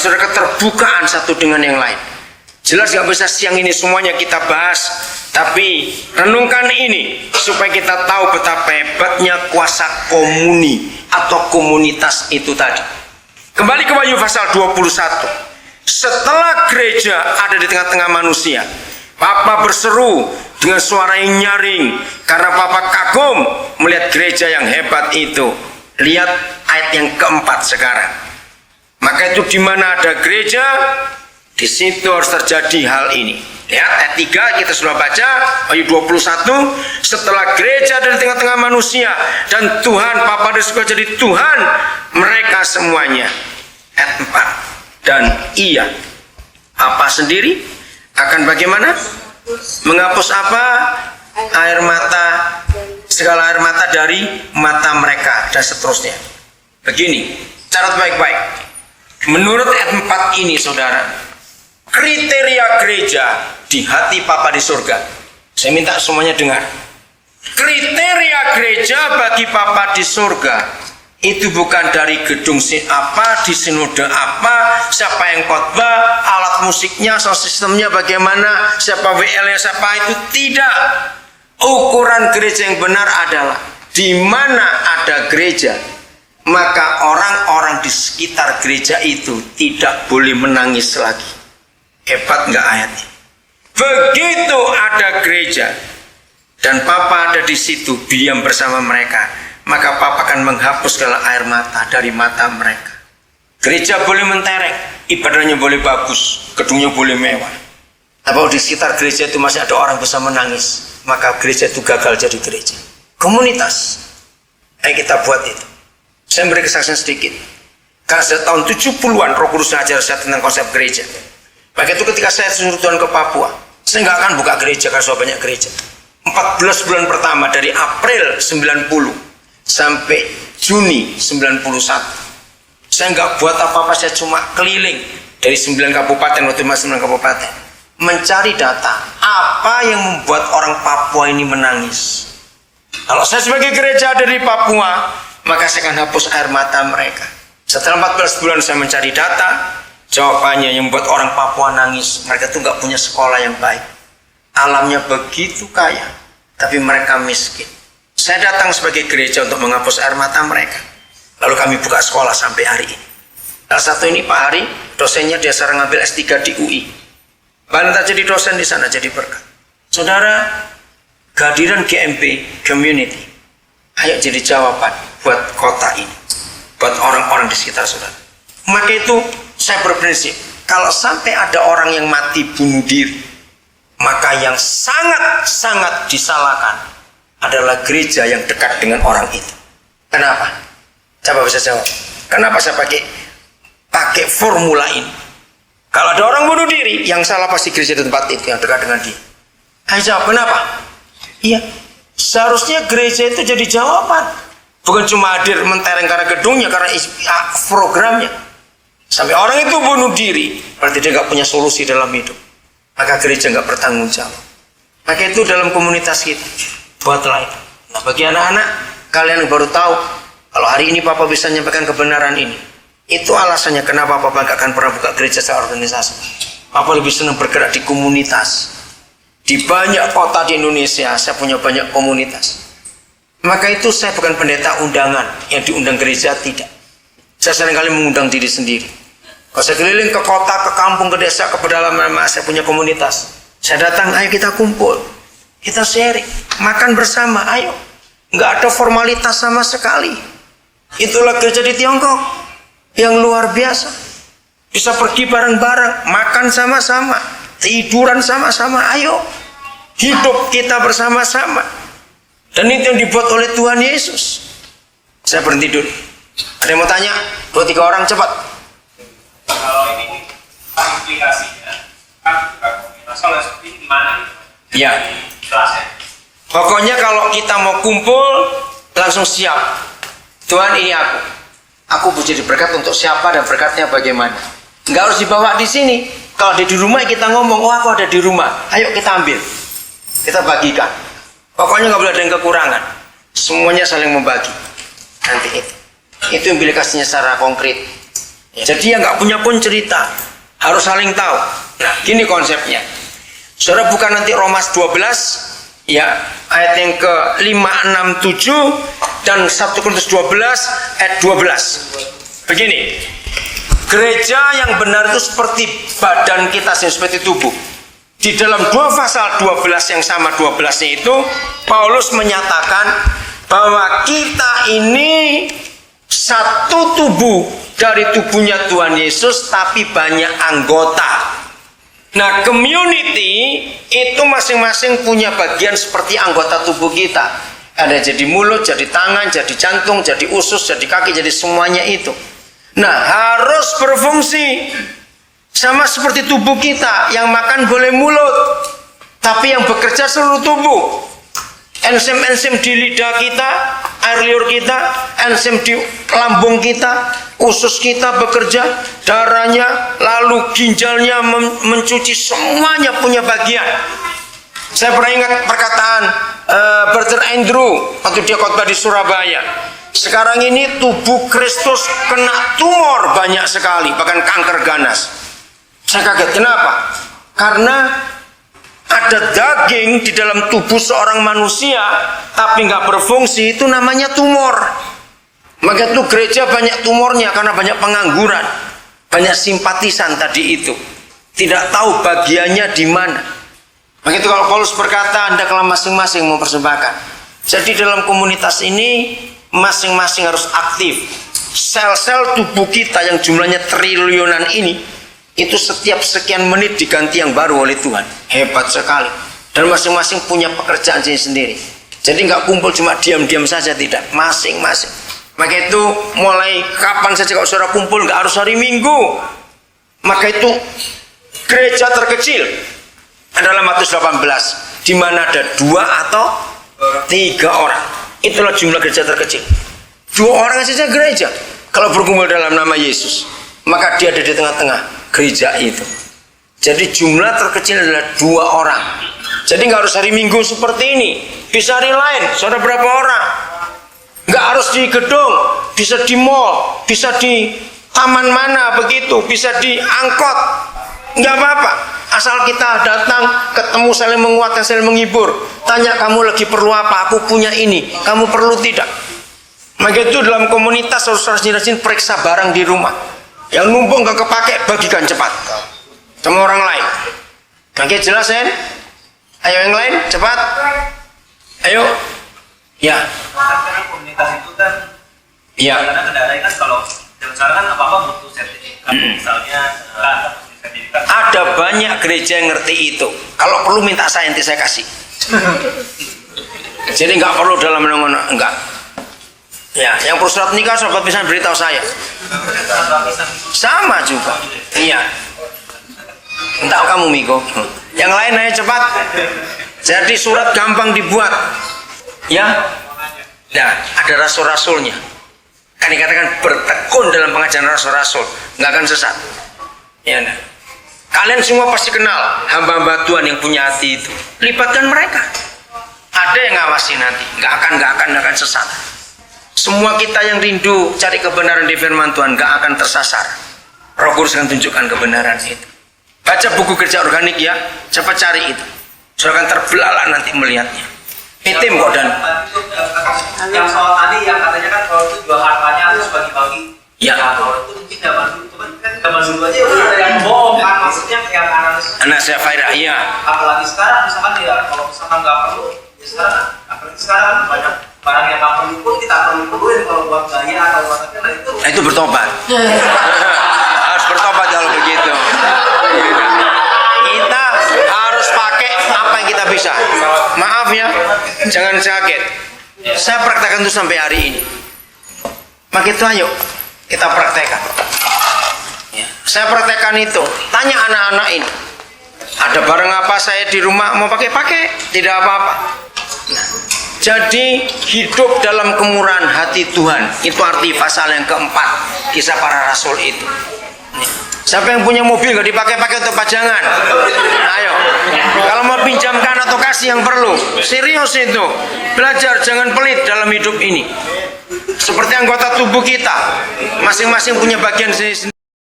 saudara, keterbukaan satu dengan yang lain. Jelas gak bisa siang ini semuanya kita bahas, tapi renungkan ini supaya kita tahu betapa hebatnya kuasa komuni atau komunitas itu tadi. Kembali ke Wahyu pasal 21. Setelah gereja ada di tengah-tengah manusia, Papa berseru dengan suara yang nyaring karena Papa kagum melihat gereja yang hebat itu. Lihat ayat yang keempat sekarang. Maka itu di mana ada gereja, di situ harus terjadi hal ini. Lihat ayat 3 kita sudah baca, Wahyu 21. Setelah gereja ada di tengah-tengah manusia dan Tuhan Papa di surga jadi Tuhan mereka semuanya. Ayat 4. Dan ia apa sendiri akan bagaimana? Menghapus apa? Air mata, segala air mata dari mata mereka dan seterusnya. Begini, catat baik-baik. Menurut ayat 4 ini saudara, kriteria gereja di hati Papa di surga. Saya minta semuanya dengar. Kriteria gereja bagi Papa di surga itu bukan dari gedung apa, di sinode apa, siapa yang khotbah, alat musiknya, sound sistemnya bagaimana, siapa WL-nya, siapa itu. Tidak. Ukuran gereja yang benar adalah di mana ada gereja, maka orang-orang di sekitar gereja itu tidak boleh menangis lagi. Hebat nggak ayatnya? Begitu ada gereja dan Papa ada di situ, diam bersama mereka, maka Papa akan menghapus segala air mata dari mata mereka. Gereja boleh mentereng, ibadahnya boleh bagus, gedungnya boleh mewah. Tapi di sekitar gereja itu masih ada orang bisa menangis, maka gereja itu gagal jadi gereja. Komunitas, ayo kita buat itu. Saya beri kesaksian sedikit. Karena sejak tahun 70-an Roh Kudus ngajar saya tentang konsep gereja. Maka itu ketika saya suruh Tuhan ke Papua, saya nggak akan buka gereja karena sudah banyak gereja. 14 bulan pertama dari April 90 sampai Juni 91, saya nggak buat apa-apa, saya cuma keliling dari 9 kabupaten, waktu masih 9 kabupaten, mencari data apa yang membuat orang Papua ini menangis. Kalau saya sebagai gereja dari Papua, maka saya akan hapus air mata mereka. Setelah 14 bulan saya mencari data, jawabannya yang membuat orang Papua nangis, mereka tuh nggak punya sekolah yang baik, alamnya begitu kaya, tapi mereka miskin. Saya datang sebagai gereja untuk menghapus air mata mereka. Lalu kami buka sekolah sampai hari ini. Salah satu ini Pak Hari, dosennya dia sekarang ngambil S3 di UI. Bantu jadi dosen di sana, jadi berkat. Saudara, kehadiran GMP Community, ayo jadi jawaban buat kota ini, buat orang-orang di sekitar saudara. Maka itu saya berprinsip, kalau sampai ada orang yang mati bunuh diri, maka yang sangat-sangat disalahkan adalah gereja yang dekat dengan orang itu. Kenapa? Coba bisa jawab. Kenapa saya pakai formula ini? Kalau ada orang bunuh diri, yang salah pasti gereja di tempat itu yang dekat dengan dia. Ayo jawab, kenapa? Iya, seharusnya gereja itu jadi jawaban. Bukan cuma hadir mentereng karena gedungnya, karena programnya. Sampai orang itu bunuh diri, berarti dia nggak punya solusi dalam hidup. Maka gereja nggak bertanggung jawab. Maka itu dalam komunitas kita, buatlah itu. Nah, bagi anak-anak, kalian yang baru tahu, kalau hari ini Papa bisa menyampaikan kebenaran ini, itu alasannya kenapa Papa gak akan pernah buka gereja secara organisasi. Papa lebih senang bergerak di komunitas. Di banyak kota di Indonesia, saya punya banyak komunitas. Maka itu saya bukan pendeta undangan yang diundang gereja, tidak. Saya seringkali mengundang diri sendiri. Kalau saya keliling ke kota, ke kampung, ke desa, ke pedalaman, saya punya komunitas. Saya datang, ayo kita kumpul, kita sharing, makan bersama, ayo. Nggak ada formalitas sama sekali. Itulah gereja di Tiongkok yang luar biasa. Bisa pergi bareng-bareng, makan sama-sama, tiduran sama-sama, ayo. Hidup kita bersama-sama. Dan itu yang dibuat oleh Tuhan Yesus. Saya berhenti dulu. Ada yang mau tanya? 2-3 orang cepat. Kalau ini aplikasinya kan masalah seperti ini gimana? Ya. Kelasnya. Pokoknya kalau kita mau kumpul langsung siap. Tuhan, ini aku mau jadi berkat untuk siapa dan berkatnya bagaimana. Nggak harus dibawa di sini. Kalau ada di rumah kita ngomong, oh aku ada di rumah, ayo kita ambil, kita bagikan. Pokoknya nggak boleh ada yang kekurangan. Semuanya saling membagi. Nanti itu implikasinya secara konkret. Jadi yang nggak punya pun cerita, harus saling tahu. Nah, gini konsepnya. Saudara bukan nanti Roma 12 ya, ayat yang ke 5, 6, 7 dan 1 Korintus 12 ayat 12. Begini. Gereja yang benar itu seperti badan kita, seperti tubuh. Di dalam 2 pasal 12 yang sama 12-nya itu, Paulus menyatakan bahwa kita ini satu tubuh dari tubuhnya Tuhan Yesus, tapi banyak anggota. Nah, community itu masing-masing punya bagian seperti anggota tubuh kita. Ada jadi mulut, jadi tangan, jadi jantung, jadi usus, jadi kaki, jadi semuanya itu. Nah, harus berfungsi sama seperti tubuh kita. Yang makan boleh mulut, tapi yang bekerja seluruh tubuh. Enzim-enzim di lidah kita, air liur kita, enzim di lambung kita, usus kita bekerja, darahnya, lalu ginjalnya mencuci, semuanya punya bagian. Saya pernah ingat perkataan Brother Andrew waktu dia khotbah di Surabaya. Sekarang ini tubuh Kristus kena tumor banyak sekali, bahkan kanker ganas. Saya kaget, kenapa? Karena ada daging di dalam tubuh seorang manusia tapi nggak berfungsi, itu namanya tumor. Maka itu gereja banyak tumornya karena banyak pengangguran, banyak simpatisan tadi itu, tidak tahu bagiannya di mana. Maka itu kalau Paulus berkata hendaklah masing-masing mempersembahkan. Jadi dalam komunitas ini masing-masing harus aktif. Sel-sel tubuh kita yang jumlahnya triliunan ini, itu setiap sekian menit diganti yang baru oleh Tuhan. Hebat sekali. Dan masing-masing punya pekerjaan sendiri. Jadi nggak kumpul cuma diam-diam saja, tidak. Masing-masing. Maka itu mulai kapan saja kalau saudara kumpul, nggak harus hari Minggu. Maka itu gereja terkecil adalah Matius 18, di mana ada 2 atau 3 orang. Itulah jumlah gereja terkecil. 2 orang saja gereja. Kalau berkumpul dalam nama Yesus, maka dia ada di tengah-tengah gereja itu. Jadi jumlah terkecil adalah 2 orang. Jadi nggak harus hari Minggu seperti ini, bisa hari lain. Saudara berapa orang? Nggak harus di gedung, bisa di mall, bisa di taman mana begitu, bisa di angkot, nggak apa-apa. Asal kita datang, ketemu, saling menguatkan, saling menghibur. Tanya, kamu lagi perlu apa? Aku punya ini, kamu perlu tidak? Maka itu dalam komunitas harus rajin-rajin periksa barang di rumah. Yang numpuk nggak kepake, bagikan cepat sama orang lain. Oke, jelas kan? Ayo yang lain, cepat. Ayo. Ya. Karena komunitas itu kan, Ya. karena kendaraan kan kalau zaman sekarang kan apa-apa butuh sertifikat. Misalnya sertifikat. Ada banyak gereja yang ngerti itu. Kalau perlu minta saya, nanti saya kasih. Jadi nggak perlu dalam menengok, enggak. Ya, yang perlu surat nikah, sobat bisa beritahu saya. Sama juga. Iya. Entah kamu Miko. Yang lain ayo cepat. Jadi surat gampang dibuat. Ya. Nah, ada rasul-rasulnya. Kan dikatakan bertekun dalam pengajaran rasul-rasul, nggak akan sesat. Ya, nah. Kalian semua pasti kenal hamba-hamba Tuhan yang punya hati itu. Libatkan mereka. Ada yang ngawasi nanti, nggak akan sesat. Semua kita yang rindu cari kebenaran di firman Tuhan nggak akan tersasar. Roh Kudus akan tunjukkan kebenaran itu. Baca buku gereja organik ya, cepat cari itu. Saudara akan terbelalak nanti melihatnya. Itim kok dan yang soal tadi yang katanya kan kalau itu jual hartanya terus bagi-bagi. Ya. Kalau itu mungkin zaman dulu, kan zaman dulu aja udah ada yang bohong kan, maksudnya yang anak saya Faira, iya. Apalagi sekarang misalkan ya kalau misalkan nggak perlu, ya sekarang apalagi sekarang banyak barang yang nggak perlu pun kita perluin kalau buat gaya atau buat apa, nah itu. Itu bertobat. Harus bertobat kalau begitu. Kita harus pakai apa yang kita bisa. Maaf ya, jangan kaget. Saya praktekkan itu sampai hari ini. Maka itu ayo kita praktekkan. Ya, saya praktekkan itu. Tanya anak-anak ini. Ada barang apa saya di rumah mau pakai, tidak apa-apa. Nah, jadi hidup dalam kemurahan hati Tuhan. Itu arti pasal yang keempat, kisah para rasul itu. Siapa yang punya mobil nggak dipakai-pakai untuk pajangan? Ayo. Kalau mau pinjamkan atau kasih yang perlu, serius itu. Belajar, jangan pelit dalam hidup ini. Seperti anggota tubuh kita, masing-masing punya bagian sendiri.